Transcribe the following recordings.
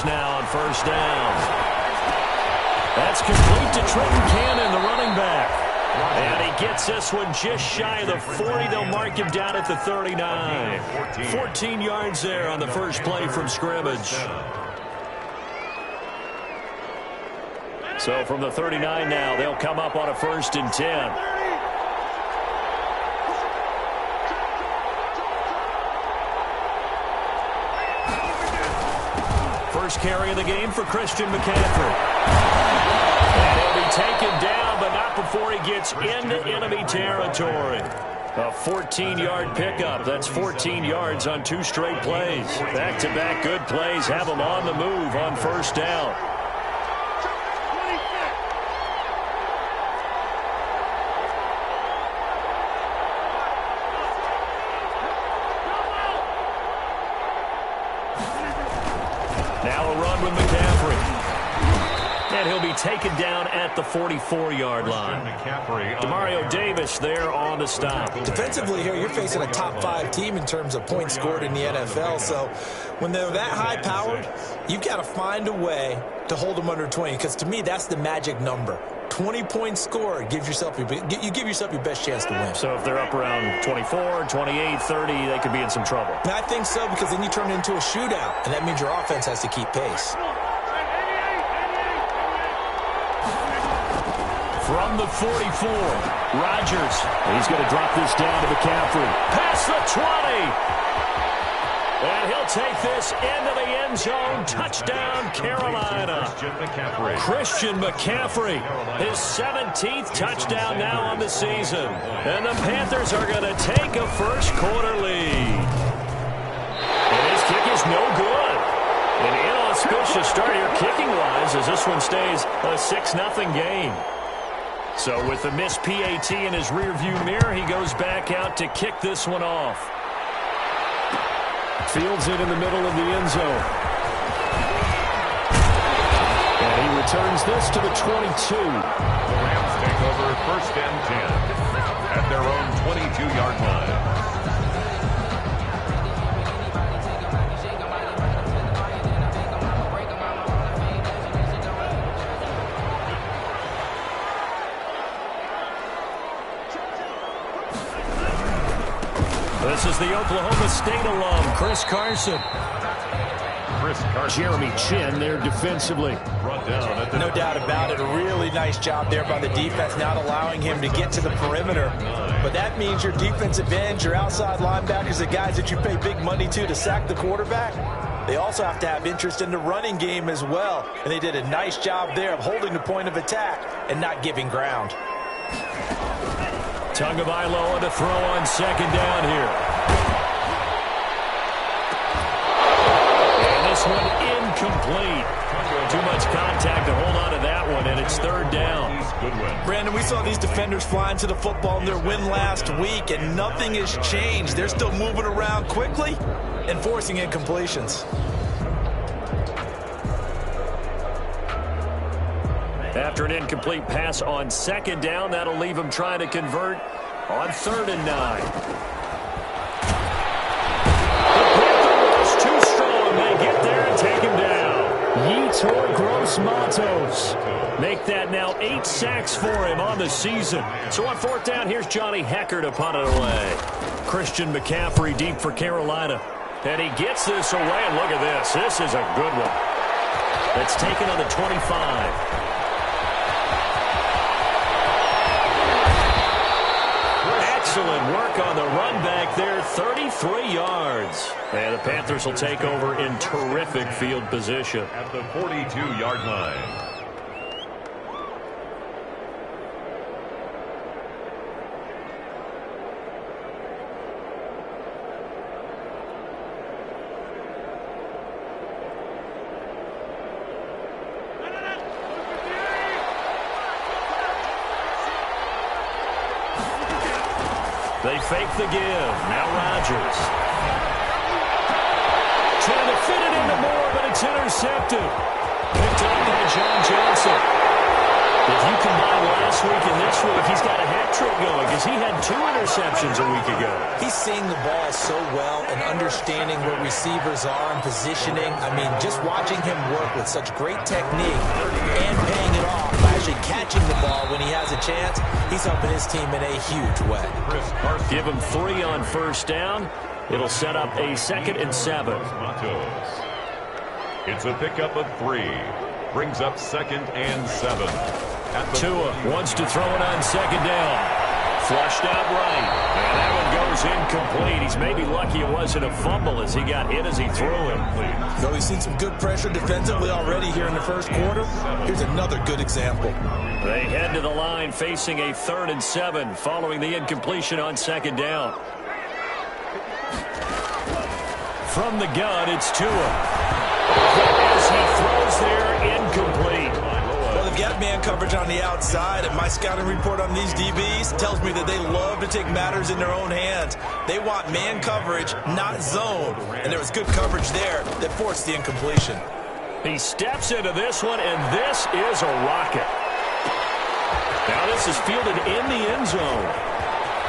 Panthers now on first down. That's complete to Trenton Cannon, the running back. And he gets this one just shy of the 40. They'll mark him down at the 39. 14 yards there on the first play from scrimmage. So from the 39 now, they'll come up on a 1st and 10. First carry of the game for Christian McCaffrey. And he'll be taken down, but not before he gets into enemy territory. A 14-yard pickup. That's 14 yards on 2 straight plays. Back-to-back good plays have him on the move on first down. Now a run with McCaffrey. And he'll be taken down at the 44-yard line. Demario Davis there on the stop. Defensively here, you're facing a top-5 team in terms of points scored in the NFL. So when they're that high-powered, you've got to find a way to hold them under 20. Because to me, that's the magic number. 20 points scored gives yourself you give yourself your best chance to win. So if they're up around 24, 28, 30, they could be in some trouble. And I think so, because then you turn it into a shootout, and that means your offense has to keep pace. From the 44, Rodgers. He's going to drop this down to McCaffrey. Past the 20. And he'll take this into the end zone. Touchdown, Carolina. Christian McCaffrey, his 17th touchdown now on the season. And the Panthers are going to take a first-quarter lead. And his kick is no good. An inauspicious start here kicking-wise as this one stays a 6-0 game. So with the missed PAT in his rearview mirror, he goes back out to kick this one off. Fields it in the middle of the end zone. And he returns this to the 22. The Rams take over 1st and 10 at their own 22-yard line. This is the Oklahoma State alum, Chris Carson. Jeremy Chin there defensively. No doubt about it. A really nice job there by the defense, not allowing him to get to the perimeter. But that means your defensive ends, your outside linebackers, the guys that you pay big money to sack the quarterback, they also have to have interest in the running game as well. And they did a nice job there of holding the point of attack and not giving ground. Tagovailoa to throw on 2nd down here. And this one incomplete. Too much contact to hold on to that one, and it's 3rd down. Brandon, we saw these defenders flying to the football in their win last week, and nothing has changed. They're still moving around quickly and forcing incompletions. After an incomplete pass on 2nd down, that'll leave him trying to convert on 3rd and 9. The Panther rush too strong. They get there and take him down. Yetur Gross-Matos. Make that now 8 sacks for him on the season. So on 4th down, here's Johnny Hecker to punt it away. Christian McCaffrey deep for Carolina. And he gets this away, and look at this. This is a good one. That's taken on the 25. Excellent work on the run back there, 33 yards. And the Panthers will take over in terrific field position. At the 42-yard line. They fake the give. Now Rodgers. Trying to fit it into Moore, but it's intercepted. Picked up by John Johnson. If you combine last week and this week, he's got a hat trick going because he had 2 interceptions a week ago. He's seeing the ball so well and understanding where receivers are and positioning. I mean, just watching him work with such great technique and paying it off by actually catching the ball when he has a chance, he's helping his team in a huge way. Give him 3 on first down. It'll set up a 2nd and 7. It's a pickup of 3. Brings up 2nd and 7. Tua wants to throw it on 2nd down. Flushed out right. And that one goes incomplete. He's maybe lucky it wasn't a fumble as he got hit as he threw it. Though he's seen some good pressure defensively already here in the first quarter, here's another good example. They head to the line facing a 3rd and 7 following the incompletion on 2nd down. From the gun, it's Tua. As he throws there, incomplete. Well, they've got man coverage on the outside, and my scouting report on these DBs tells me that they love to take matters in their own hands. They want man coverage, not zone. And there was good coverage there that forced the incompletion. He steps into this one, and this is a rocket. Now this is fielded in the end zone.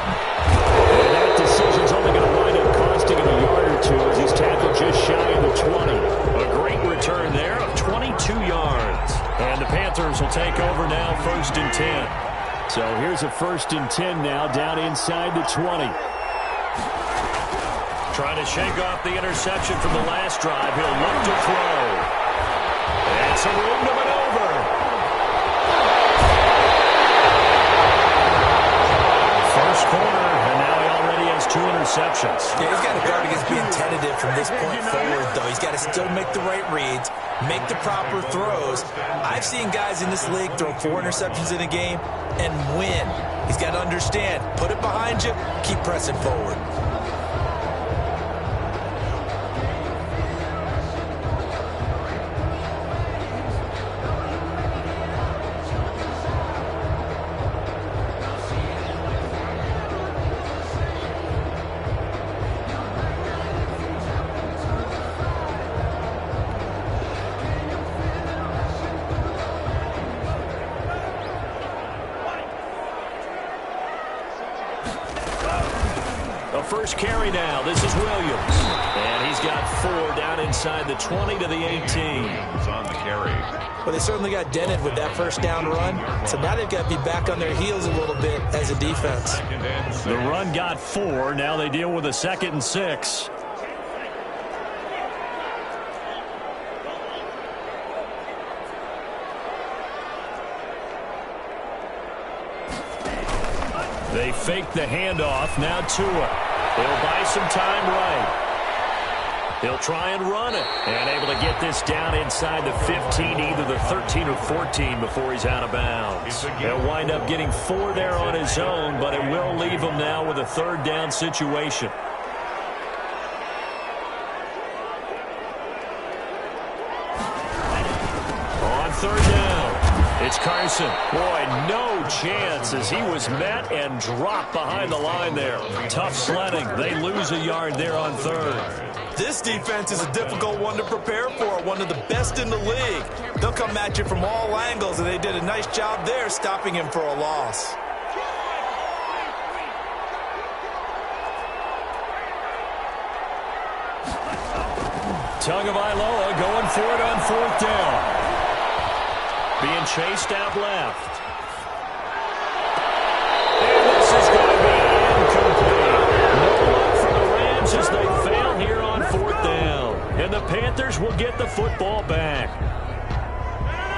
And that decision's only going to wind up costing him a yard or 2 as he's tackled just shy of the 20. A great return there of 22 yards. And the Panthers will take over now 1st and 10. So here's a 1st and 10 now down inside the 20. Trying to shake off the interception from the last drive. He'll look to throw. And some room to maneuver. First corner, and now he already has 2 interceptions. Yeah, he's got to guard against being tentative from this point forward, though. He's got to still make the right reads, make the proper throws. I've seen guys in this league throw 4 interceptions in a game and win. He's got to understand, put it behind you, keep pressing forward. First carry now. This is Williams. And he's got 4 down inside the 20 to the 18. On the carry. Well, they certainly got dented with that first down run. So now they've got to be back on their heels a little bit as a defense. The run got 4. Now they deal with a 2nd and 6. They fake the handoff. Now Tua. He'll buy some time right. He'll try and run it. And able to get this down inside the 15, either the 13 or 14 before he's out of bounds. He'll wind up getting 4 there on his own, but it will leave him now with a 3rd down situation. On 3rd down, it's Carson. Boy, no chance as he was met and dropped behind the line there. Tough sledding. They lose a yard there on 3rd. This defense is a difficult one to prepare for, one of the best in the league. They'll come at you from all angles, and they did a nice job there stopping him for a loss. Tagovailoa going for it on 4th down. Being chased out left. And this is going to be incomplete. No luck for the Rams as they fail here on 4th down. And the Panthers will get the football back.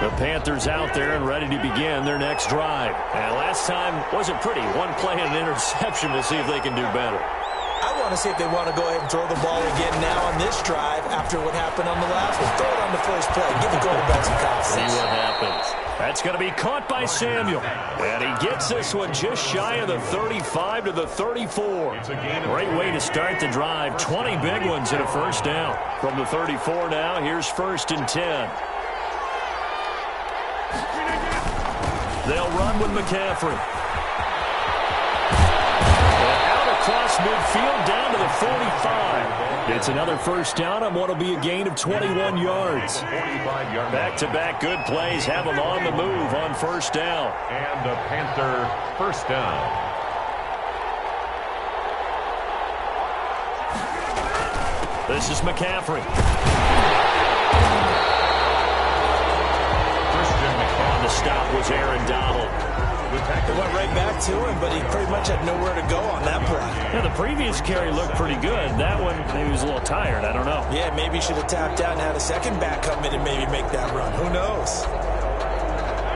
The Panthers out there and ready to begin their next drive. And last time wasn't pretty. 1 play and an interception. We'll see if they can do better. I want to see if they want to go ahead and throw the ball again now on this drive after what happened on the last one. Throw it on the first play. Give the quarterback some confidence. See what happens. That's going to be caught by Samuel. And he gets this one just shy of the 35 to the 34. Great way to start the drive. 20 big ones in a first down. From the 34 now, here's 1st and 10. They'll run with McCaffrey. across midfield down to the 45. It's another first down on what will be a gain of 21 yards. Back-to-back good plays have them on the move on first down. And a Panther first down. This is McCaffrey. On the stop was Aaron Donald. It went right back to him, but he pretty much had nowhere to go on that play. Yeah, the previous carry looked pretty good. That one, maybe he was a little tired. I don't know. Yeah, maybe he should have tapped out and had a second back come in and maybe make that run. Who knows?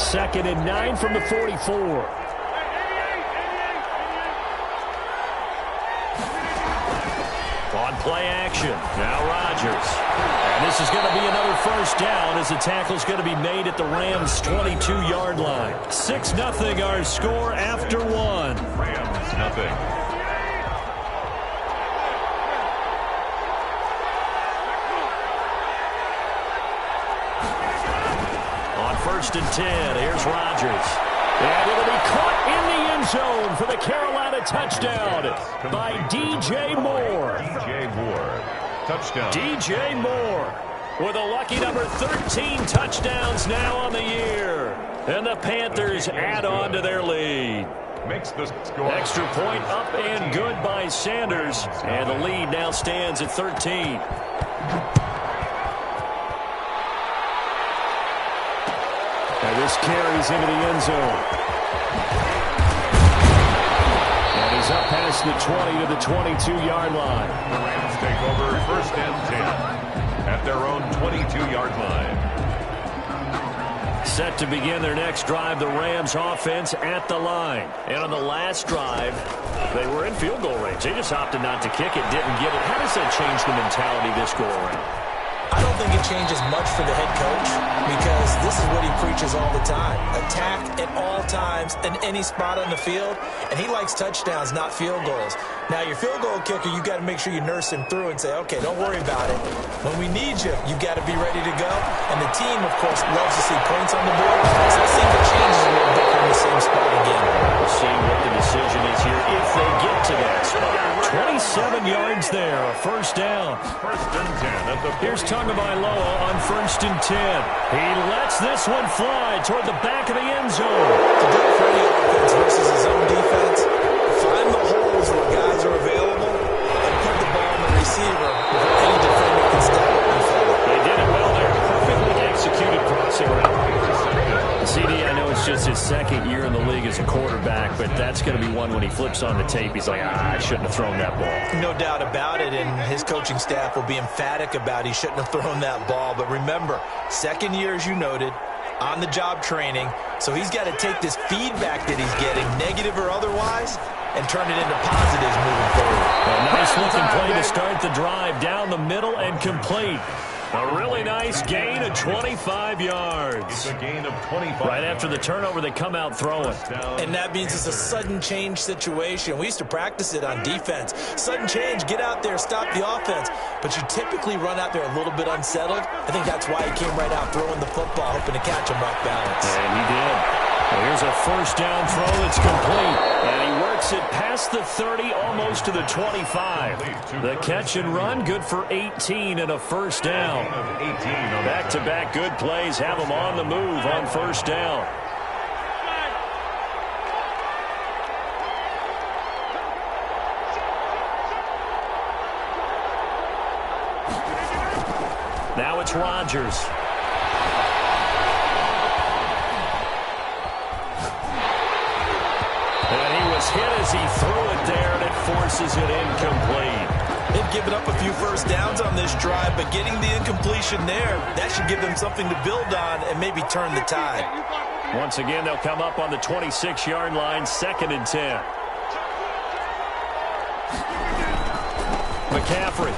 2nd and 9 from the 44. On play action. Now Rodgers. And this is going to be another first down as the tackle's going to be made at the Rams' 22-yard line. 6-0 our score after one. Rams nothing. On 1st and 10, here's Rodgers. And it'll be caught in the end zone for the Carolina touchdown by DJ Moore. DJ Moore. Touchdown. DJ Moore with a lucky number 13 touchdowns now on the year. And the Panthers add on to their lead. Makes the score. Extra point up and good by Sanders. And the lead now stands at 13. And this carries into the end zone. And he's up past the 20 to the 22-yard line. The Rams take over 1st and 10 at their own 22-yard line. Set to begin their next drive, the Rams offense at the line. And on the last drive, they were in field goal range. They just opted not to kick it, didn't get it. How does that change the mentality this go around? I don't think it changes much for the head coach because this is what he preaches all the time. Attack at all times in any spot on the field, and he likes touchdowns, not field goals. Now, your field goal kicker, you got to make sure you nurse him through and say, okay, don't worry about it. When we need you, you've got to be ready to go. And the team, of course, loves to see points on the board. So let's see if it changes a little bit from the same spot again. We'll see what the decision is here if they get to that spot. 27 yards there, a first down. 1st and 10 at the 40. Here's Tagovailoa on 1st and 10. He lets this one fly toward the back of the end zone. To do it for any offense versus his own defense, find the holes where guys are available and put the ball in the receiver before any defender can step up and fill it. They did it well there. Perfectly executed crossing route. CD, I know it's just his 2nd year in the league as a quarterback, but that's going to be one when he flips on the tape. He's like, I shouldn't have thrown that ball. No doubt about it, and his coaching staff will be emphatic about he shouldn't have thrown that ball. But remember, 2nd year, as you noted, on-the-job training, so he's got to take this feedback that he's getting, negative or otherwise, and turn it into positives moving forward. A nice-looking play to start the drive down the middle and complete. A really nice gain of 25 yards. It's a gain of 25. Right after the turnover, they come out throwing. And that means it's a sudden change situation. We used to practice it on defense. Sudden change, get out there, stop the offense. But you typically run out there a little bit unsettled. I think that's why he came right out throwing the football, hoping to catch him off balance. And he did. Well, here's a first down throw that's complete. And he works it past the 30, almost to the 25. The catch and run, good for 18 and a first down. Back-to-back good plays have them on the move on first down. Now it's Rodgers. Hit as he threw it there, and it forces it incomplete. They've given up a few first downs on this drive, but getting the incompletion there, that should give them something to build on and maybe turn the tide. Once again, they'll come up on the 26-yard line, 2nd and 10. McCaffrey.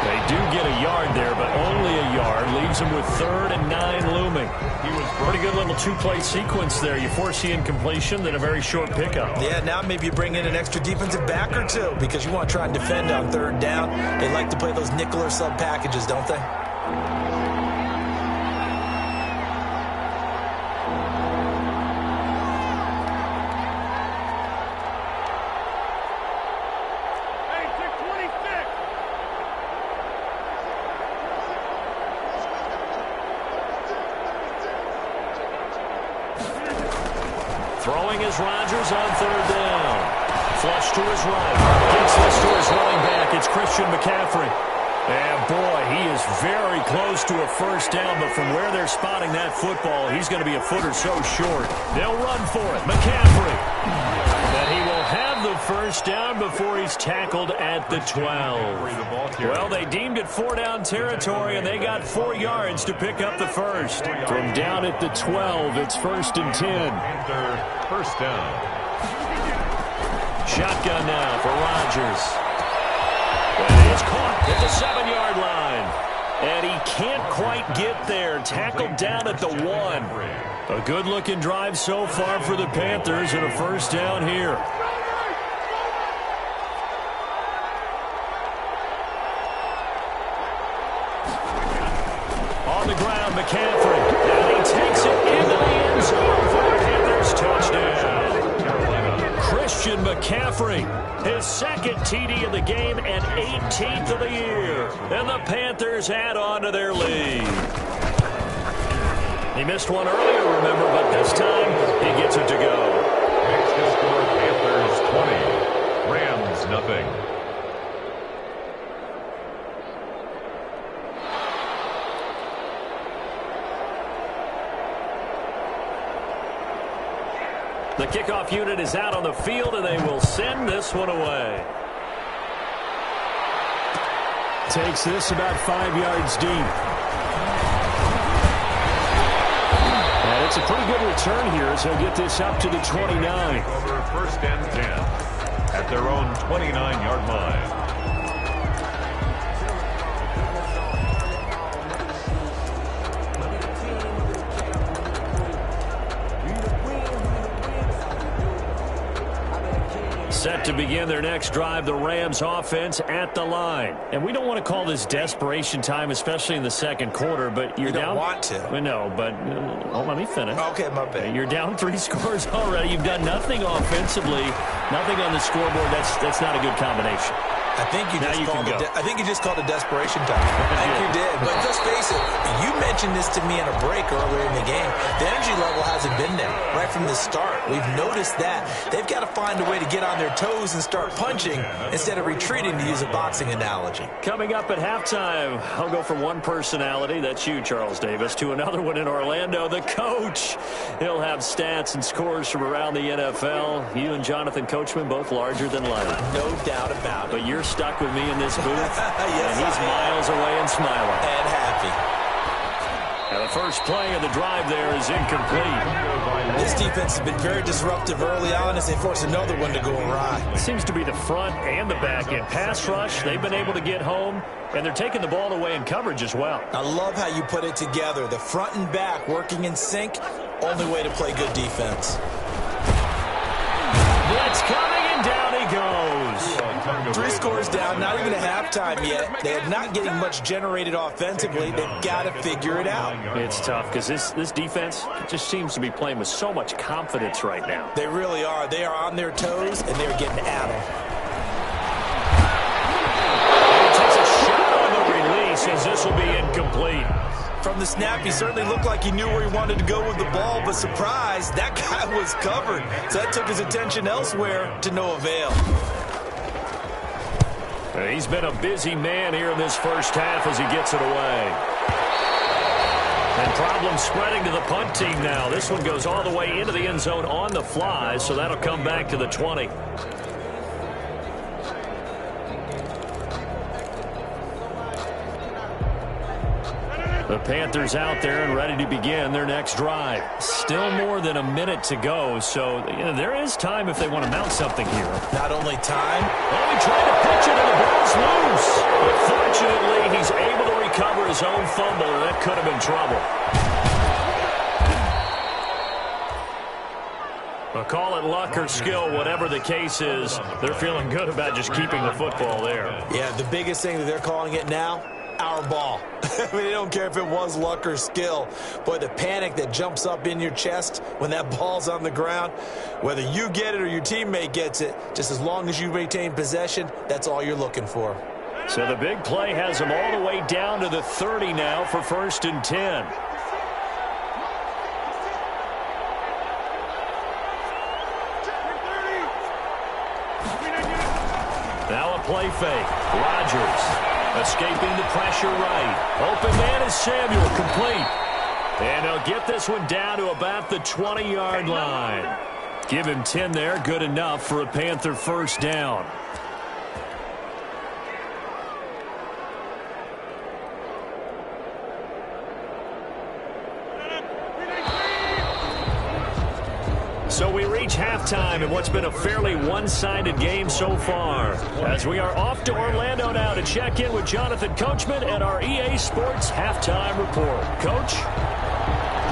They do get a yard there, but only a yard. Leaves them with 3rd and 9 looming. Pretty good little two-play sequence there. You force the incompletion, then a very short pickup. Yeah, now maybe you bring in an extra defensive back or two because you want to try and defend on 3rd down. They like to play those nickel or sub packages, don't they? Throwing is Rodgers on third down. Flush to his right. Gets this to his running back. It's Christian McCaffrey. And, boy, he is very close to a first down, but from where they're spotting that football, he's going to be a foot or so short. They'll run for it. McCaffrey. But he will have the first down before he's tackled at the 12. Well, they deemed it four-down territory, and they got 4 yards to pick up the first. From down at the 12, it's 1st and 10. First down. Shotgun now for Rodgers. And he's caught at the 7-yard line. And he can't quite get there. Tackled down at the 1. A good-looking drive so far for the Panthers and a first down here. On the ground, McCaffrey. And he takes it into the end zone for the Panthers touchdown. Christian McCaffrey, his second TD of the game and 18th of the year. And the Panthers add on to their lead. He missed one earlier, remember, but this time he gets it to go. Next to score, Panthers 20, Rams nothing. The kickoff unit is out on the field, and they will send this one away. Takes this about 5 yards deep. And it's a pretty good return here as he'll get this up to the 29. Over 1st and 10 at their own 29-yard line. Set to begin their next drive, the Rams offense at the line. And we don't want to call this desperation time, especially in the second quarter, but you're down. You don't want to. I know, but let me finish. Okay, my bad. You're down 3 scores already. You've done nothing offensively, nothing on the scoreboard. That's not a good combination. I think you just called it desperation time. I think you did. But let's face it, you mentioned this to me in a break earlier in the game. The energy level hasn't been there right from the start. We've noticed that. They've got to find a way to get on their toes and start punching instead of retreating, to use a boxing analogy. Coming up at halftime, I'll go from one personality, that's you, Charles Davis, to another one in Orlando, the coach. He'll have stats and scores from around the NFL. You and Jonathan Coachman, both larger than life. No doubt about it. But you're stuck with me in this booth, yes, and he's miles away and smiling. And happy. And the first play of the drive there is incomplete. This defense has been very disruptive early on as they force another one to go awry. It seems to be the front and the back end. Pass rush, they've been able to get home, and they're taking the ball away in coverage as well. I love how you put it together. The front and back working in sync, only way to play good defense. Blitz coming, and down he goes. 3 scores down, not even a halftime yet. They are not getting much generated offensively. They've got to figure it out. It's tough because this defense just seems to be playing with so much confidence right now. They really are. They are on their toes, and they're getting at them. He takes a shot on the release as this will be incomplete. From the snap, he certainly looked like he knew where he wanted to go with the ball, but surprise, that guy was covered. So that took his attention elsewhere to no avail. He's been a busy man here in this first half as he gets it away. And problems spreading to the punt team now. This one goes all the way into the end zone on the fly, so that'll come back to the 20. The Panthers out there and ready to begin their next drive. Still more than a minute to go, so there is time if they want to mount something here. Not only time. Oh, he tried to pitch it and the ball's loose. But fortunately, he's able to recover his own fumble, and that could have been trouble. Well, call it luck or skill, whatever the case is, they're feeling good about just keeping the football there. Yeah, the biggest thing that they're calling it now, our ball. I mean, they don't care if it was luck or skill. Boy, the panic that jumps up in your chest when that ball's on the ground, whether you get it or your teammate gets it, just as long as you maintain possession, that's all you're looking for. So the big play has them all the way down to the 30 now for 1st and 10. play fake. Rodgers escaping the pressure right. Open man is Samuel, complete. And he'll get this one down to about the 20-yard line. Give him 10 there, good enough for a Panther first down. So we reach halftime in what's been a fairly one-sided game so far. As we are off to Orlando now to check in with Jonathan Coachman and our EA Sports halftime report. Coach?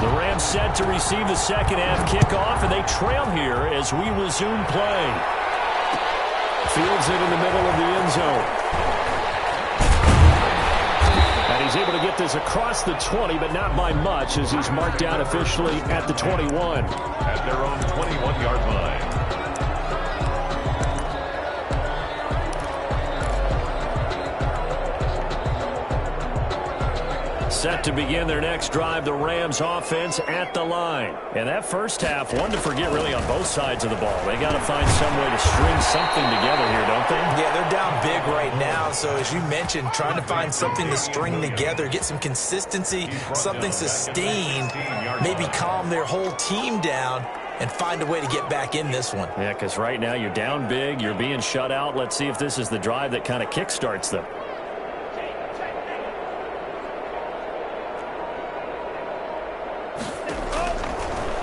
The Rams set to receive the second half kickoff, and they trail here as we resume play. Fields it in the middle of the end zone. And he's able to get this across the 20, but not by much, as he's marked down officially at the 21. At their own 21-yard line. Set to begin their next drive, the Rams offense at the line. And that first half, one to forget really on both sides of the ball. They got to find some way to string something together here, don't they? Yeah, they're down big right now. So as you mentioned, trying to find something to string together, get some consistency, something sustained, maybe calm their whole team down and find a way to get back in this one. Yeah, because right now you're down big, you're being shut out. Let's see if this is the drive that kind of kickstarts them.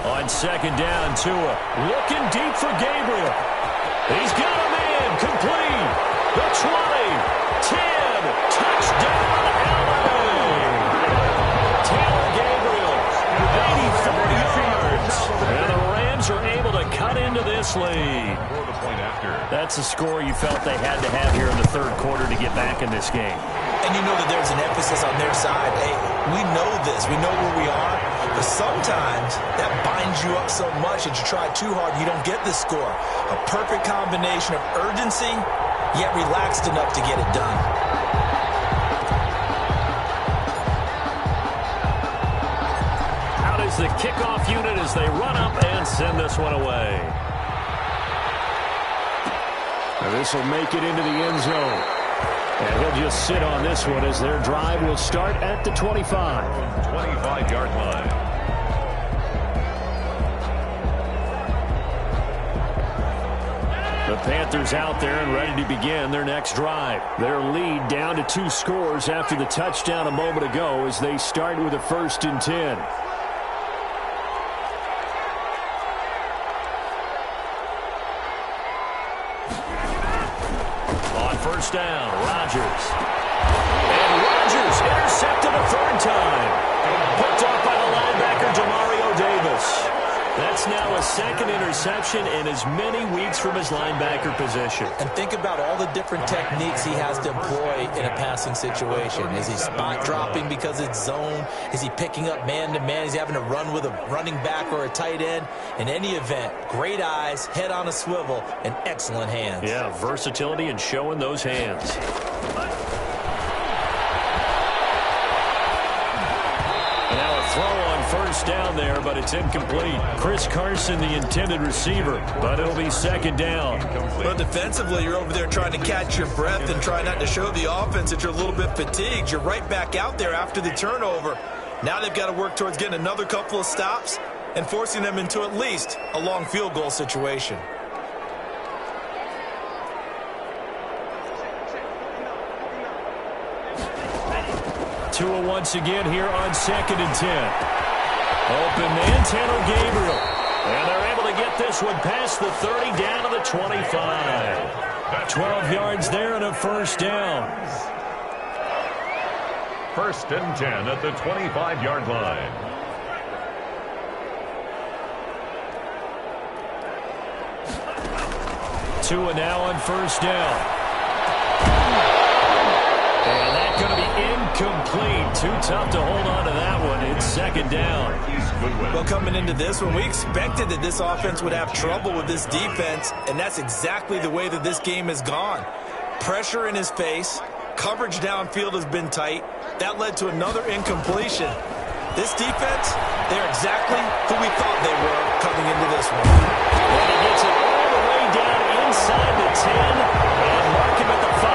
On second down, Tua looking deep for Gabriel. He's got a man, complete. The 20, 10, touchdown, LA. Taylor Gabriel, 84 yards. And the Rams are able to cut into this lead. That's a score you felt they had to have here in the third quarter to get back in this game. And you know that there's an emphasis on their side. Hey, we know this. We know where we are. But sometimes that binds you up so much that you try too hard, you don't get the score. A perfect combination of urgency, yet relaxed enough to get it done. Out is the kickoff unit as they run up and send this one away. This will make it into the end zone. And he'll just sit on this one as their drive will start at the 25. 25-yard line. The Panthers out there and ready to begin their next drive. Their lead down to 2 scores after the touchdown a moment ago as they start with a 1st and 10. First down, Rodgers. And Rodgers intercepted a 3rd time. Picked off by the linebacker, Demario Davis. That's now a 2nd interception in as many weeks from his linebacker position. And think about all the different techniques he has to employ in a passing situation. Is he spot dropping because it's zone? Is he picking up man-to-man? Is he having to run with a running back or a tight end? In any event, great eyes, head on a swivel, and excellent hands. Yeah, versatility and showing those hands. And now a throw on first down there, but it's incomplete. Chris Carson, the intended receiver, but it'll be 2nd down. Well, defensively, you're over there trying to catch your breath and try not to show the offense that you're a little bit fatigued. You're right back out there after the turnover. Now they've got to work towards getting another couple of stops and forcing them into at least a long field goal situation. Tua once again here on 2nd and 10. Open man, Taylor Gabriel. And they're able to get this one past the 30 down to the 25. 12 yards there and a 1st down. 1st and 10 at the 25-yard line. Tua now on 1st down. And that's going to be incomplete. Too tough to hold on to that one. It's 2nd down. Well, coming into this one, we expected that this offense would have trouble with this defense, and that's exactly the way that this game has gone. Pressure in his face. Coverage downfield has been tight. That led to another incompletion. This defense, they're exactly who we thought they were coming into this one. And he gets it all the way down inside the 10 and mark him at the 5.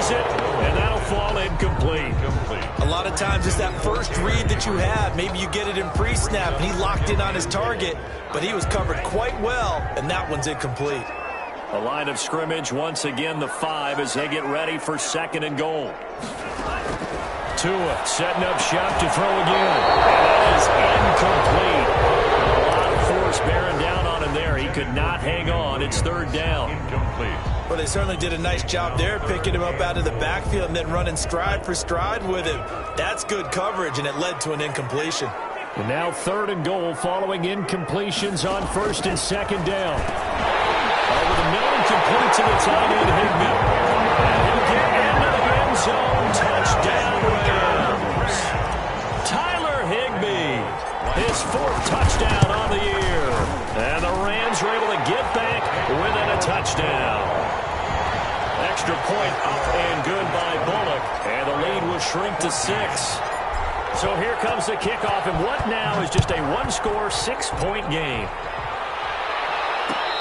catches it, and that'll fall incomplete. A lot of times it's that first read that you have. Maybe you get it in pre-snap, and he locked in on his target, but he was covered quite well, and that one's incomplete. The line of scrimmage, once again, the 5 as they get ready for 2nd and goal. Tua setting up shop to throw again. And that is incomplete. A lot of force bearing down on him there. He could not hang on. It's 3rd down. Incomplete. Well, they certainly did a nice job there, picking him up out of the backfield and then running stride for stride with him. That's good coverage, and it led to an incompletion. And now 3rd and goal following incompletions on 1st and 2nd down. Over the middle and complete to the tight end, Higbee. And he'll get into the end zone. Touchdown, Rams. Tyler Higbee, his 4th touchdown on the year. And the Rams are able to get back within a touchdown. Extra point up and good by Bullock. And the lead will shrink to 6. So here comes the kickoff, and what now is just a one-score, 6-point game.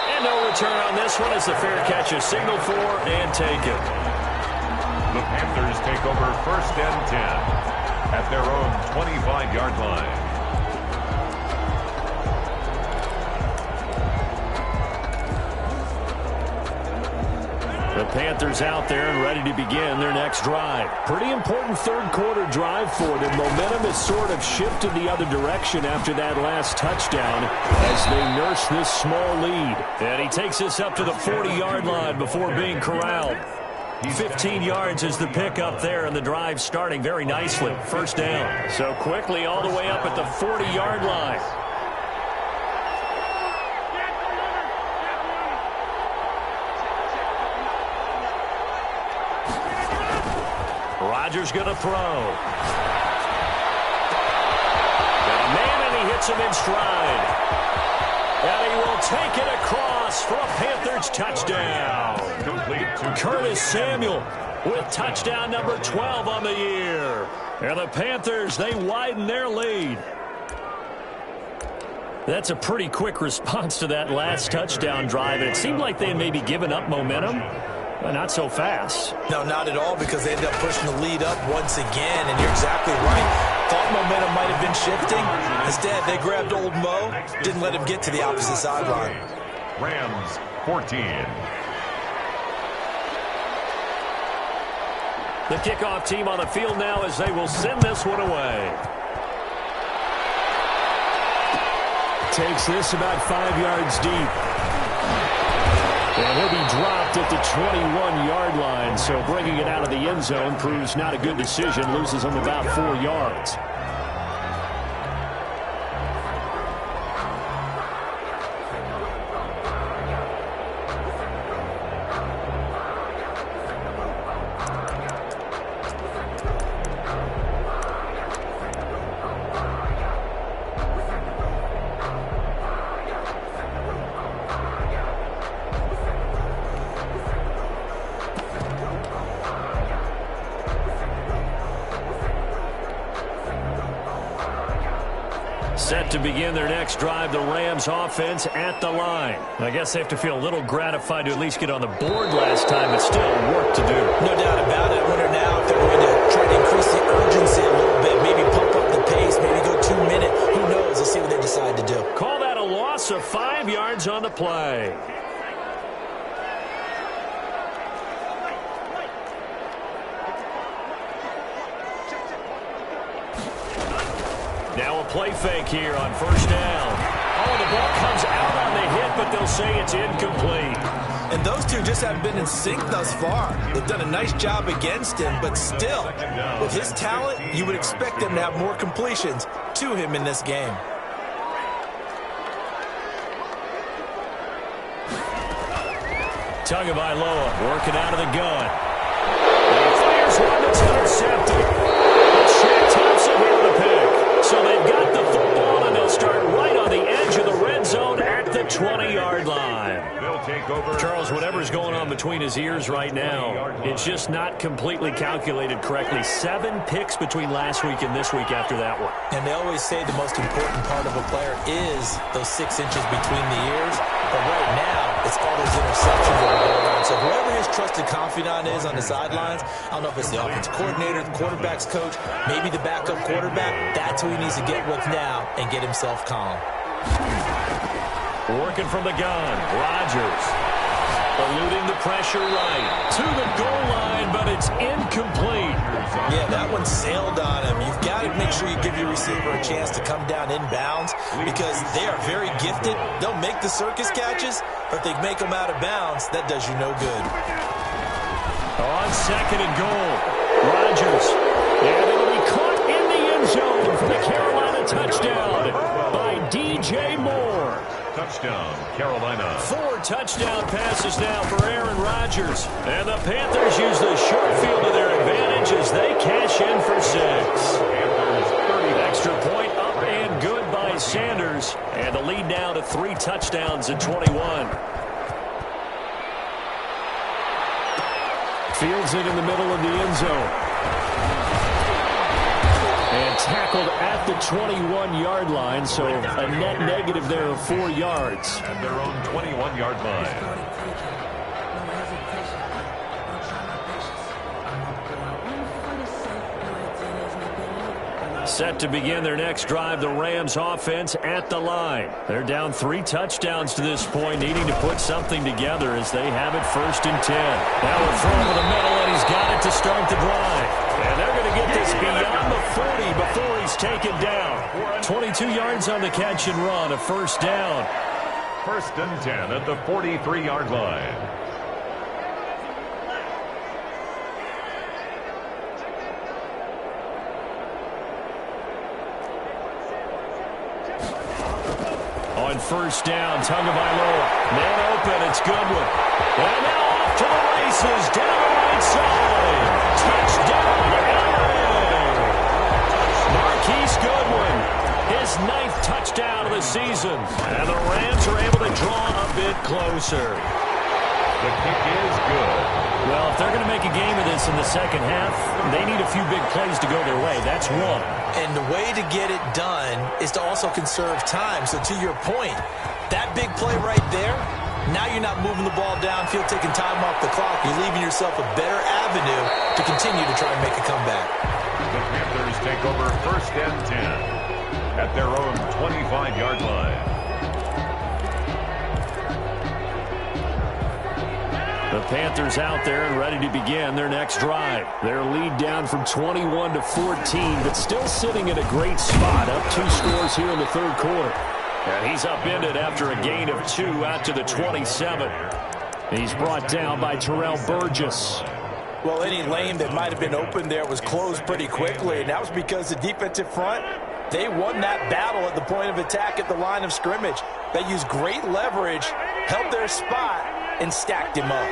And no return on this one as the fair catch is signaled for and taken. The Panthers take over 1st and 10 at their own 25-yard line. The Panthers out there and ready to begin their next drive. Pretty important 3rd quarter drive for them. Momentum has sort of shifted the other direction after that last touchdown as they nurse this small lead. And he takes this up to the 40-yard line before being corralled. 15 yards is the pickup there, and the drive starting very nicely. 1st down. So quickly all the way up at the 40-yard line. Rodgers going to throw. Got a man, and he hits him in stride. And he will take it across for a Panthers touchdown. Curtis Samuel with touchdown number 12 on the year. And the Panthers, they widen their lead. That's a pretty quick response to that last touchdown drive. And it seemed like they had maybe given up momentum. Well, not so fast. No, not at all, because they ended up pushing the lead up once again, and you're exactly right. Thought momentum might have been shifting. Instead, they grabbed old Mo, didn't let him get to the opposite sideline. Rams 14. The kickoff team on the field now as they will send this one away. Takes this about 5 yards deep. And he'll be dropped at the 21-yard line, so bringing it out of the end zone proves not a good decision, loses him about 4 yards. Set to begin their next drive, the Rams offense at the line. I guess they have to feel a little gratified to at least get on the board last time, but still work to do. No doubt about it. I wonder now if they're going to try to increase the urgency a little bit, maybe pump up the pace, maybe go 2 minute. Who knows? Let's see what they decide to do. Call that a loss of 5 yards on the play. Now a play fake here on 1st down. Oh, the ball comes out on the hit, but they'll say it's incomplete. And those two just haven't been in sync thus far. They've done a nice job against him, but still, with his talent, you would expect them to have more completions to him in this game. Tagovailoa working out of the gun. And he fires one that's intercepted. Shaq Thompson here to pick. So they've got the football, and they'll start right on the edge of the red zone at the 20-yard line. They'll take over. Charles, whatever's going on between his ears right now, it's just not completely calculated correctly. 7 picks between last week and this week after that one. And they always say the most important part of a player is those 6 inches between the ears. But right now, it's all those interceptions that are going on. So whoever his trusted confidant is on the sidelines, I don't know if it's the offensive coordinator, the quarterback's coach, maybe the backup quarterback, that's who he needs to get with now and get himself calm. Working from the gun, Rodgers. Eluding the pressure right to the goal line, but it's incomplete. Yeah, that one sailed on him. You've got to make sure you give your receiver a chance to come down inbounds because they are very gifted. They'll make the circus catches, but if they make them out of bounds, that does you no good. On second and goal, Rodgers. And it'll be caught in the end zone for the Carolina touchdown by DJ Moore. Touchdown, Carolina. 4 touchdown passes now for Aaron Rodgers. And the Panthers use the short field to their advantage as they cash in for 6. Extra point up and good by Sanders. And the lead now to 3 touchdowns at 21. Fields it in the middle of the end zone. And tackled at the 21-yard line, so a net negative there of 4 yards. At their own 21-yard line. Set to begin their next drive, the Rams offense at the line. They're down 3 touchdowns to this point, needing to put something together as they have it 1st and 10. Now a throw over the middle, and he's got it to start the drive. And they're going to get this beyond the 40 before he's taken down. 22 yards on the catch and run, a 1st down. 1st and 10 at the 43-yard line. On 1st down, Tagovailoa. Man open, it's Goodwin. And now off to the races, down the right side. Touchdown, LA! Marquise Goodwin, his 9th touchdown of the season. And the Rams are able to draw a bit closer. The kick is good. Well, if they're going to make a game of this in the second half, they need a few big plays to go their way. That's one. And the way to get it done is to also conserve time. So to your point, that big play right there, now you're not moving the ball downfield, taking time off the clock. You're leaving yourself a better avenue to continue to try and make a comeback. The Panthers take over 1st and 10 at their own 25-yard line. The Panthers out there and ready to begin their next drive. Their lead down from 21 to 14, but still sitting in a great spot. Up 2 scores here in the 3rd quarter. And he's upended after a gain of 2 out to the 27. He's brought down by Terrell Burgess. Well, any lane that might have been open there was closed pretty quickly, and that was because the defensive front, they won that battle at the point of attack at the line of scrimmage. They used great leverage, held their spot, and stacked him up.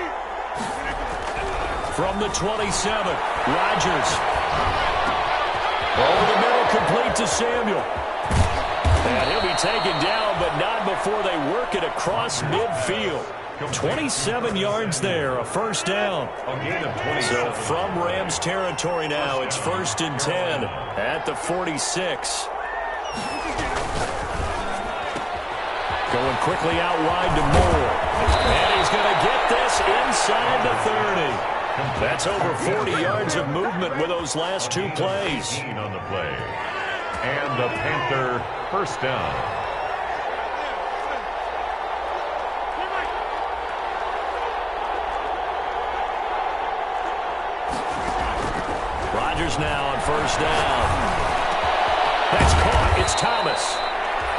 From the 27, Rodgers. Over the middle, complete to Samuel. And he'll be taken down, but not before they work it across midfield. 27 yards there, a 1st down. So from Rams territory now, it's 1st and 10 at the 46. Going quickly out wide to Moore. And he's going to get this inside the 30. That's over 40 yards of movement with those last 2 plays. On the play. And the Panther 1st down. Rodgers now on 1st down. That's caught. It's Thomas.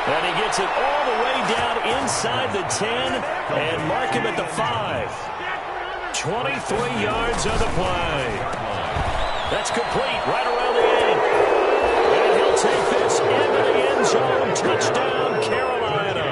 And he gets it all the way down inside the 10 and mark him at the 5. 23 yards on the play. That's complete right around the end. And he'll take this into the end zone. Touchdown, Carolina.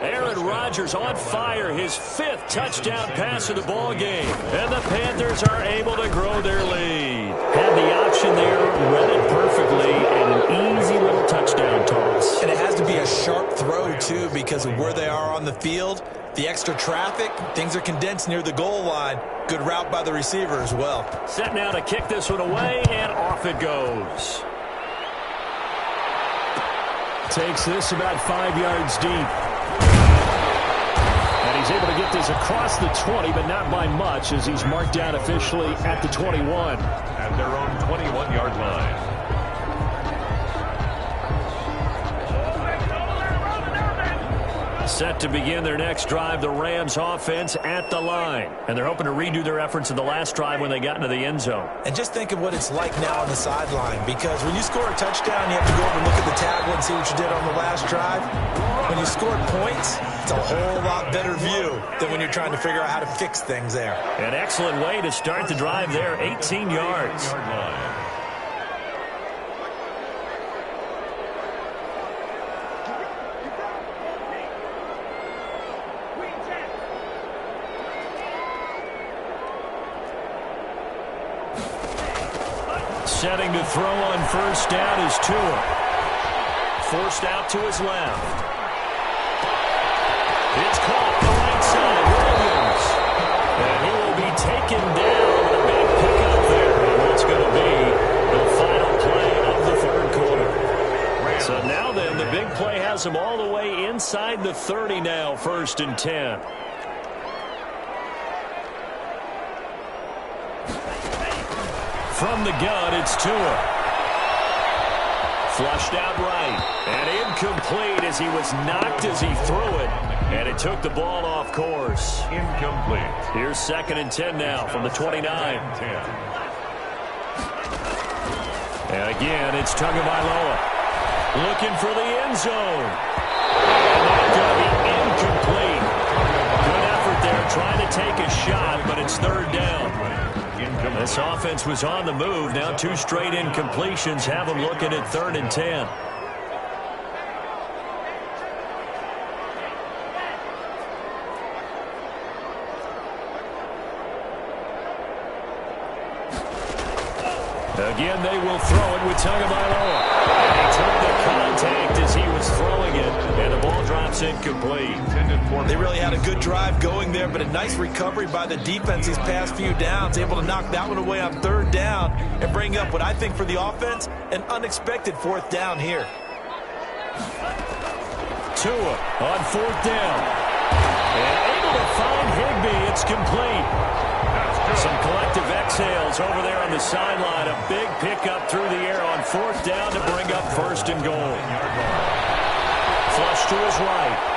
Aaron Rodgers on fire, his 5th touchdown pass of the ball game. And the Panthers are able to grow their lead. Had the option there, read it perfectly, and an easy little touchdown toss. And it has to be a sharp throw, too, because of where they are on the field. The extra traffic, things are condensed near the goal line. Good route by the receiver as well. Set now to kick this one away, and off it goes. Takes this about 5 yards deep. And he's He's able to get this across the 20, but not by much, as he's marked down officially at the 21. At their own 21-yard line. Set to begin their next drive, the Rams offense at the line. And they're hoping to redo their efforts in the last drive when they got into the end zone. And just think of what it's like now on the sideline, because when you score a touchdown, you have to go over and look at the tablet and see what you did on the last drive. When you scored points, it's a whole lot better view than when you're trying to figure out how to fix things there. An excellent way to start the drive there, 18 yards. Setting to throw on first down is Tua. Forced out to his left. It's caught on the right side. Williams. And he will be taken down. A big pickup there on what's going to be the final play of the third quarter. So now then, the big play has him all the way inside the 30 now, 1st and 10. From the gun, it's Tua. Flushed out right. And incomplete as he was knocked as he threw it. And it took the ball off course. Incomplete. Here's 2nd and 10 now from the 29. And again, it's Tagovailoa. Looking for the end zone. And that's going to be incomplete. Good effort there trying to take a shot, but it's 3rd down. This offense was on the move. Now 2 straight incompletions have them looking at 3rd and 10. Again, they will throw it with Tagovailoa. And he took the contact as he was throwing it, and the ball drops incomplete. They really had a good drive going there, but a nice recovery by the defense these past few downs, able to knock that one away on 3rd down and bring up what I think for the offense, an unexpected 4th down here. Tua on 4th down. And able to find Higbee. It's complete. Some collective exhales over there on the sideline. A big pickup through the air on 4th down to bring up 1st and goal. Flush to his right.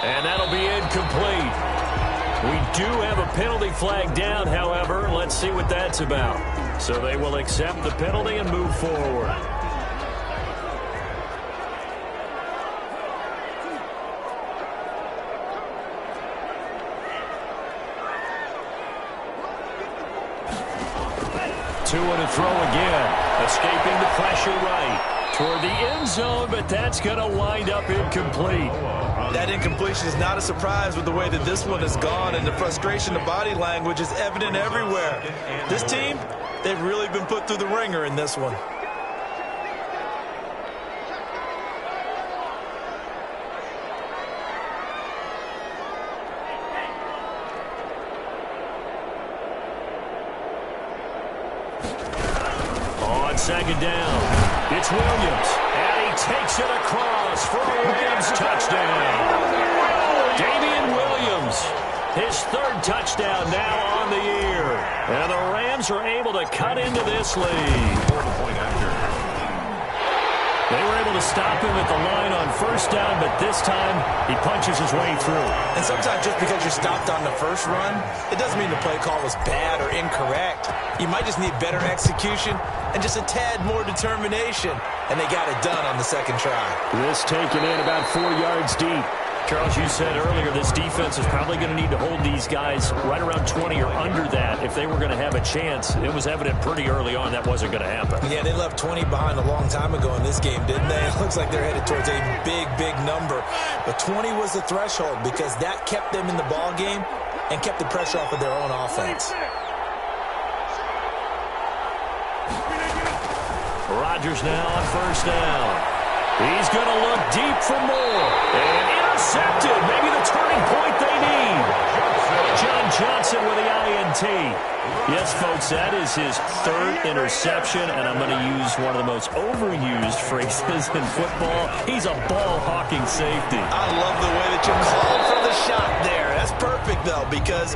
And that'll be incomplete. We do have a penalty flag down, however. Let's see what that's about. So they will accept the penalty and move forward. Tua to throw again. Escaping the pressure right. Toward the end zone, but that's going to wind up incomplete. That incompletion is not a surprise with the way that this one has gone, and the frustration, the body language is evident everywhere. This team, they've really been put through the ringer in this one. On 2nd down, it's Williams, and he takes it across for a Rams touchdown. Damian Williams, his 3rd touchdown now on the year. And the Rams are able to cut into this lead. They were able to stop him at the line on 1st down, but this time he punches his way through. And sometimes just because you're stopped on the first run, it doesn't mean the play call was bad or incorrect. You might just need better execution and just a tad more determination. And they got it done on the 2nd try. This taken in about 4 yards deep. Charles, you said earlier this defense is probably going to need to hold these guys right around 20 or under that if they were going to have a chance. It was evident pretty early on that wasn't going to happen. Yeah, they left 20 behind a long time ago in this game, didn't they? It looks like they're headed towards a big, big number. But 20 was the threshold because that kept them in the ball game and kept the pressure off of their own offense. Rodgers now on 1st down. He's going to look deep for more. And intercepted. Maybe the turning point they need. John Johnson with the INT. Yes, folks, that is his third interception, and I'm going to use one of the most overused phrases in football. He's a ball-hawking safety. I love the way that you called for the shot there. That's perfect, though, because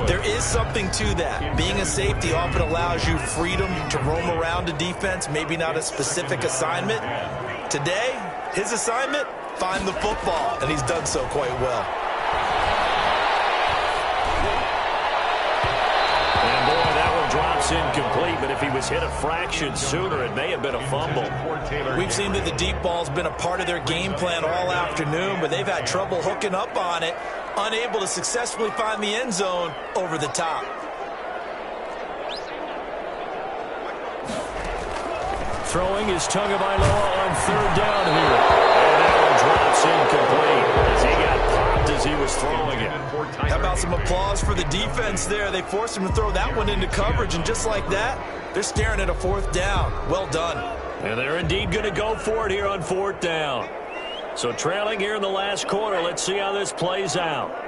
there is something to that. Being a safety often allows you freedom to roam around a defense, maybe not a specific assignment. Today, his assignment, find the football, and he's done so quite well. And boy, that one drops incomplete, but if he was hit a fraction sooner, it may have been a fumble. We've seen that the deep ball's been a part of their game plan all afternoon, but they've had trouble hooking up on it, unable to successfully find the end zone over the top. Throwing is Tagovailoa on third down here. And that one drops incomplete as he got popped as he was throwing it. How about some applause for the defense there? They forced him to throw that one into coverage, and just like that, they're staring at a fourth down. Well done. And they're indeed going to go for it here on fourth down. So trailing here in the last quarter, let's see how this plays out.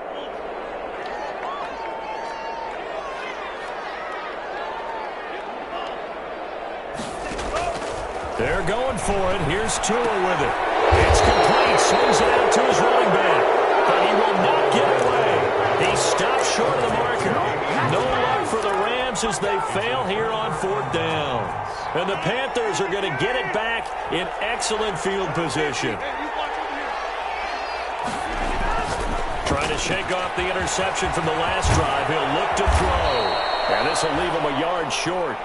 They're going for it. Here's Tua with it. It's complete. Swings it out to his running back. But he will not get away. He stops short of the marker. No luck for the Rams as they fail here on fourth down. And the Panthers are going to get it back in excellent field position. Trying to shake off the interception from the last drive. He'll look to throw. And this will leave him a yard short.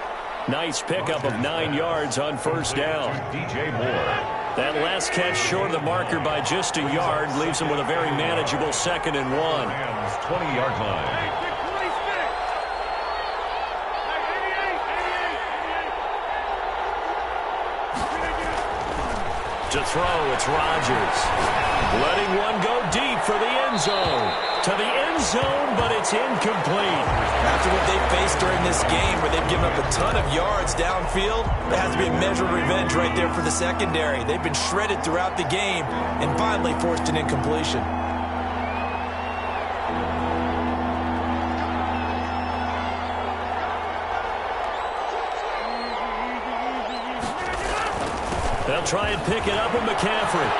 Nice pickup of 9 yards on first down. DJ Moore. That last catch short of the marker by just a yard leaves him with a very manageable 2nd and 1. Rams 20-yard line. To throw, it's Rodgers. Letting one go deep for the end zone. To the end zone, but it's incomplete. After what they faced during this game where they've given up a ton of yards downfield, there has to be a measure of revenge right there for the secondary. They've been shredded throughout the game and finally forced an incompletion. They'll try and pick it up with McCaffrey.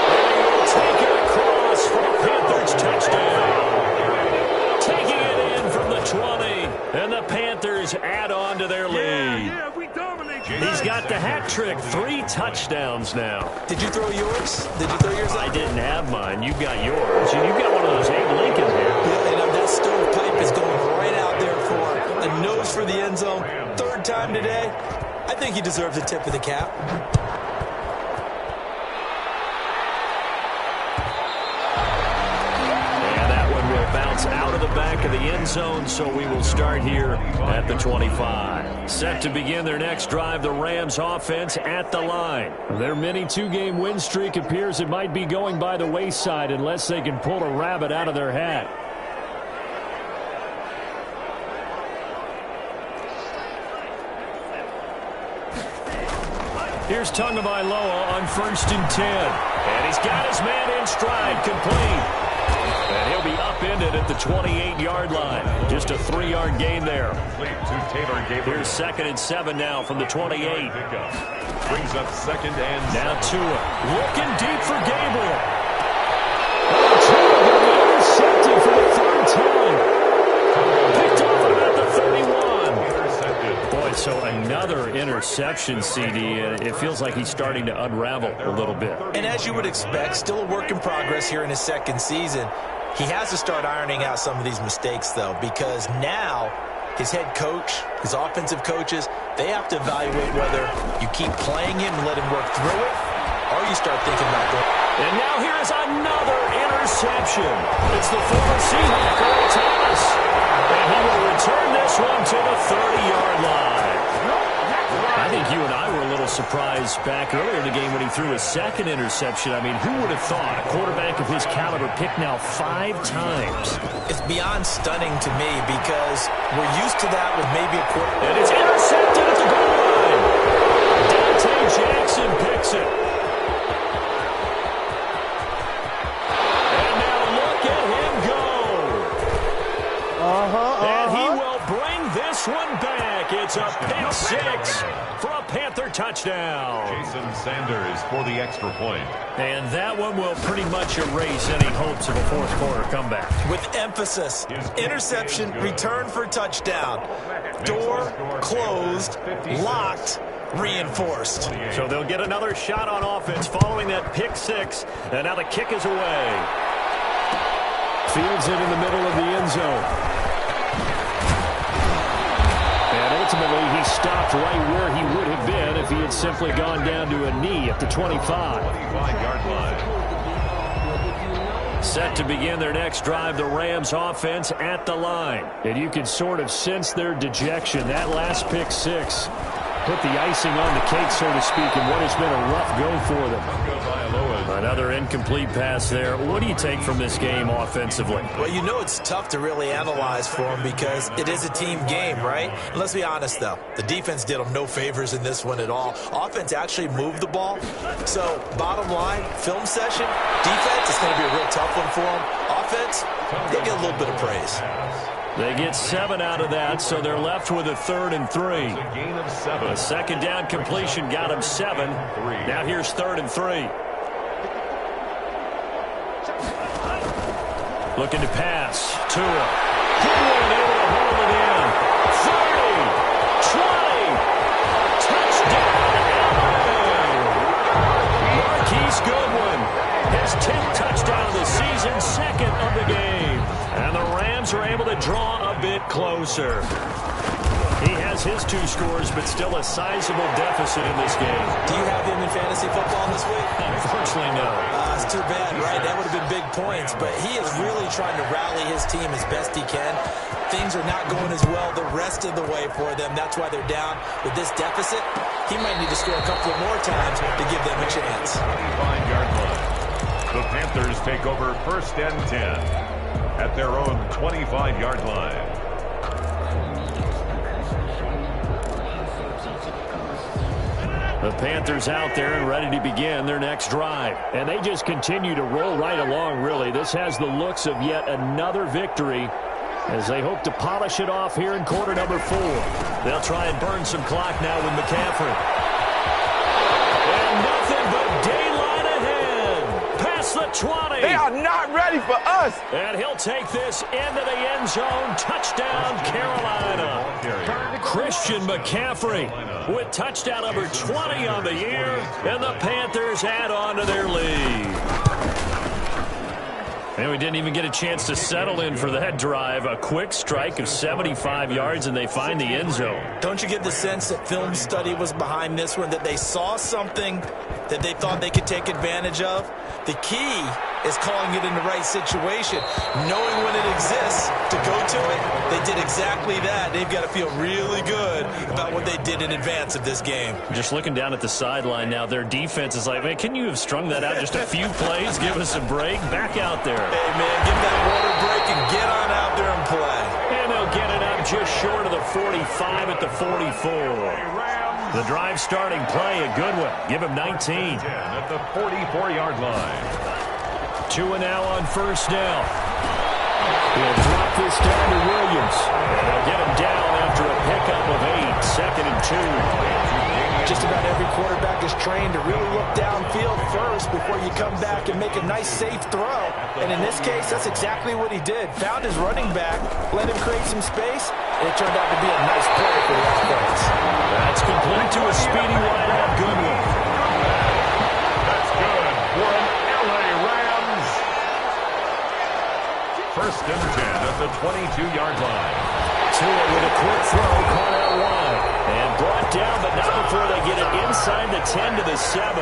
And he will take it across for the Panthers touchdown. Taking it in from the 20. And the Panthers add on to their lead. He's got the hat trick. 3 touchdowns now. Did you throw yours? Did you throw yours up? I didn't have mine. You got yours. You've got one of those Abe Lincoln here. Yeah, and that stovepipe is going right out there for a nose for the end zone. 3rd time today. I think he deserves a tip of the cap. And that one will bounce out of the back of the end zone, so we will start here at the 25. Set to begin their next drive, the Rams offense at the line. Their mini 2-game win streak appears it might be going by the wayside unless they can pull a rabbit out of their hat. Here's Tagovailoa on 1st and 10. And he's got his man in stride, complete. And he'll be upended at the 28-yard line. Just a 3-yard gain there. Here's 2nd and 7 now from the 28. Brings up 2nd and 7. Now Tua looking deep for Gabriel. Oh, Tua going to be intercepted for the 3rd time. Picked off at about the 31. Boy, so another interception, CD. It feels like he's starting to unravel a little bit. And as you would expect, still a work in progress here in his 2nd season. He has to start ironing out some of these mistakes, though, because now his head coach, his offensive coaches, they have to evaluate whether you keep playing him and let him work through it, or you start thinking about going. And now here is another interception. It's the former Seahawk, Earl Thomas. And he will return this one to the 30-yard line. I think you and I were a little surprised back earlier in the game when he threw his 2nd interception. I mean, who would have thought a quarterback of his caliber picked now 5 times? It's beyond stunning to me because we're used to that with maybe a quarterback. And it's intercepted at the goal line. Dante Jackson picks it. And now look at him go. And he will bring this one back. It's a pick six for a Panther touchdown. Jason Sanders for the extra point. And that one will pretty much erase any hopes of a fourth quarter comeback. With emphasis, interception, return for touchdown. Door closed, locked, reinforced. So they'll get another shot on offense following that pick six. And now the kick is away. Fields it in the middle of the end zone. And ultimately he stopped right where he would have been if he had simply gone down to a knee at the 25. 25-yard line. Set to begin their next drive, the Rams offense at the line. And you can sort of sense their dejection. That last pick six put the icing on the cake, so to speak, in what has been a rough go for them. Another incomplete pass there. What do you take from this game offensively? Well, you know it's tough to really analyze for them because it is a team game, right? And let's be honest, though. The defense did them no favors in this one at all. Offense actually moved the ball. So, bottom line, film session, defense is going to be a real tough one for them. Offense, they'll get a little bit of praise. They get 7 out of that, so they're left with a 3rd and 3. A gain of 7. A second down completion got him 7. Now here's 3rd and 3. Looking to pass. Tua. Goodwin able to hold it in. 30. 20. Touchdown. Marquise Goodwin. His 10th touchdown of the season. 2nd of the game. And the Rams are able to draw a bit closer. He has his 2 scores, but still a sizable deficit in this game. Do you have him in fantasy football this week? Unfortunately, no. It's too bad, right? That would have been big points, but he is really trying to rally his team as best he can. Things are not going as well the rest of the way for them. That's why they're down with this deficit. He might need to score a couple of more times to give them a chance. 25-yard line. The Panthers take over 1st and 10 at their own 25-yard line. The Panthers out there and ready to begin their next drive. And they just continue to roll right along, really. This has the looks of yet another victory as they hope to polish it off here in quarter number 4. They'll try and burn some clock now with McCaffrey. And nothing but daylight ahead. Past the 20. They are not ready for us. And he'll take this into the end zone. Touchdown, Carolina. Christian McCaffrey with touchdown number 20 on the year. And the Panthers add on to their lead. And we didn't even get a chance to settle in for that drive. A quick strike of 75 yards, and they find the end zone. Don't you get the sense that film study was behind this one, that they saw something that they thought they could take advantage of? The key is calling it in the right situation, knowing when it exists to go to it. They did exactly that. They've got to feel really good about what they did in advance of this game. Just looking down at the sideline now, their defense is like, man, can you have strung that out just a few plays? Give us a break. Back out there. Hey, man, get that water break and get on out there and play. And they'll get it up just short of the 45 at the 44. The drive starting play, a good one. Give him 19. At the 44-yard line. Tua now on 1st down. He'll drop this down to Williams. And they'll get him down after a pickup of 8. 2nd and 2. Just about every quarterback is trained to really look downfield first before you come back and make a nice, safe throw. And in this case, that's exactly what he did. Found his running back, let him create some space, and it turned out to be a nice play for the offense. That's complete to a speedy wideout Goodwin. That's good for an LA Rams. 1st and 10 at the 22-yard line. Tua with a quick throw, caught out wide. And brought down, but not before they get it inside the 10 to the 7.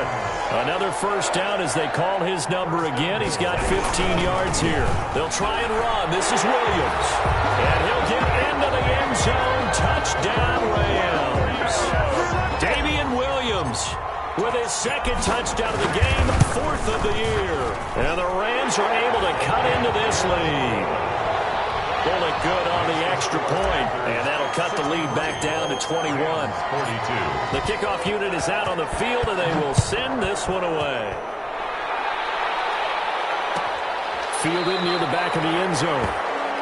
Another 1st down as they call his number again. He's got 15 yards here. They'll try and run. This is Williams. And he'll get into the end zone. Touchdown, Rams. Damian Williams with his 2nd touchdown of the game, 4th of the year. And the Rams are able to cut into this lead. Pulled it good on the extra point, and that'll cut the lead lead back down to 21. 42. The kickoff unit is out on the field, and they will send this one away. Fielded near the back of the end zone.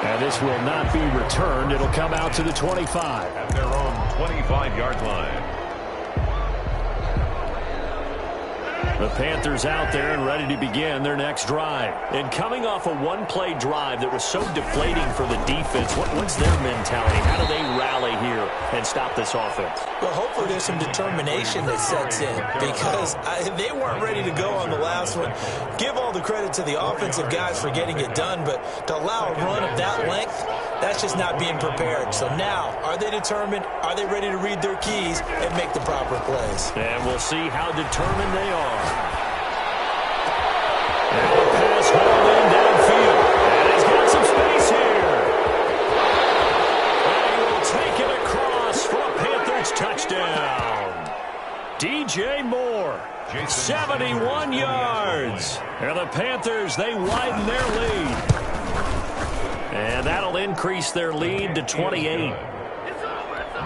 And this will not be returned. It'll come out to the 25. At their own 25-yard line. The Panthers out there and ready to begin their next drive. And coming off a one-play drive that was so deflating for the defense, what's their mentality? How do they rally here and stop this offense? Well, hopefully there's some determination that sets in because they weren't ready to go on the last one. Give all the credit to the offensive guys for getting it done, but to allow a run of that length, that's just not being prepared. So now, are they determined? Are they ready to read their keys and make the proper plays? And we'll see how determined they are. And the pass hauled in downfield. And he's got some space here. And he will take it across for a Panthers touchdown. DJ Moore, 71 yards. And the Panthers, they widen their lead. And that'll increase their lead to 28.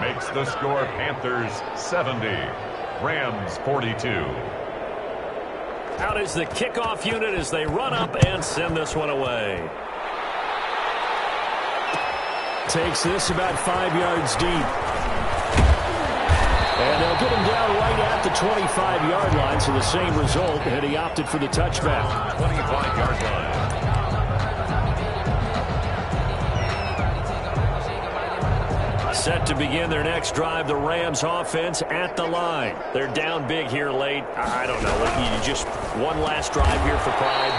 Makes the score Panthers 70. Rams 42. Out is the kickoff unit as they run up and send this one away. Takes this about 5 yards deep. And they'll get him down right at the 25-yard line, so the same result, and he opted for the touchback. 25-yard line. Set to begin their next drive, the Rams offense at the line. They're down big here late. I don't know. You just one last drive here for pride.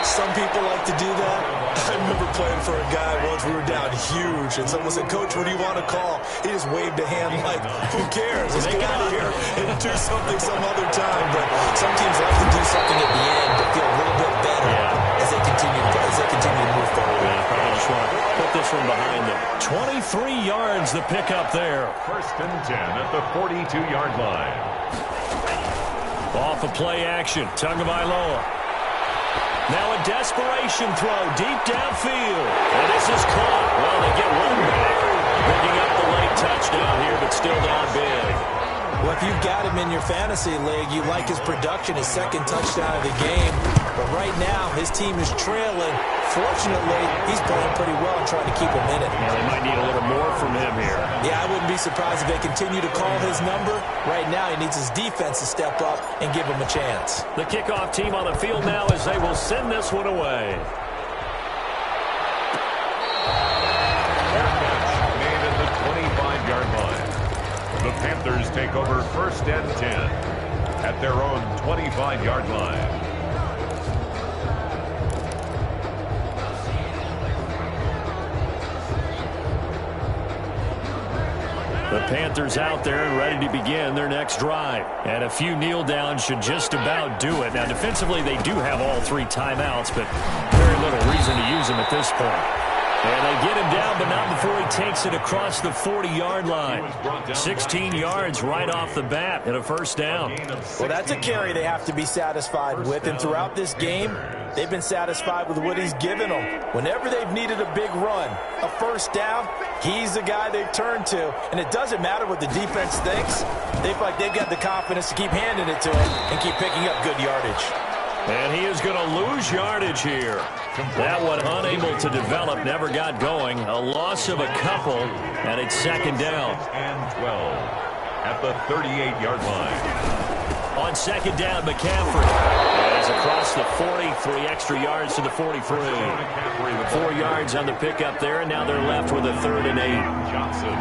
Some people like to do that. I remember playing for a guy once. We were down huge, and someone said, "Coach, what do you want to call?" He just waved a hand like, "Who cares? Let's get out of here and do something some other time." But some teams like to do something at the end to feel a little bit better as they continue to move forward. Yeah, probably just want to put this one behind them. 23 yards the pickup there. First and 10 at the 42-yard line. Off a play action. Tagovailoa. Now a desperation throw deep downfield. And this is caught. Well, they get one back. Picking up the late touchdown here, but still down big. Well, if you've got him in your fantasy league, you like his production, his second touchdown of the game. But right now, his team is trailing. Fortunately, he's playing pretty well and trying to keep him in it. Yeah, they might need a little more from him here. Yeah, I wouldn't be surprised if they continue to call his number. Right now, he needs his defense to step up and give him a chance. The kickoff team on the field now as they will send this one away. Made at the 25-yard line. The Panthers take over first and 10 at their own 25-yard line. The Panthers out there and ready to begin their next drive. And a few kneel downs should just about do it. Now, defensively, they do have all three timeouts, but very little reason to use them at this point. And they get him down, but not before he takes it across the 40-yard line. 16 yards right off the bat and a first down. Well, that's a carry they have to be satisfied with. And throughout this game, they've been satisfied with what he's given them. Whenever they've needed a big run, a first down, he's the guy they've turned to. And it doesn't matter what the defense thinks. They feel like they've got the confidence to keep handing it to him and keep picking up good yardage. And he is going to lose yardage here. That one unable to develop, never got going. A loss of a couple, and it's second down. And 12 at the 38-yard line. On second down, McCaffrey is across the 40, 3 extra yards to the 43. 4 yards on the pickup there, and now they're left with a 3rd and 8. Johnson.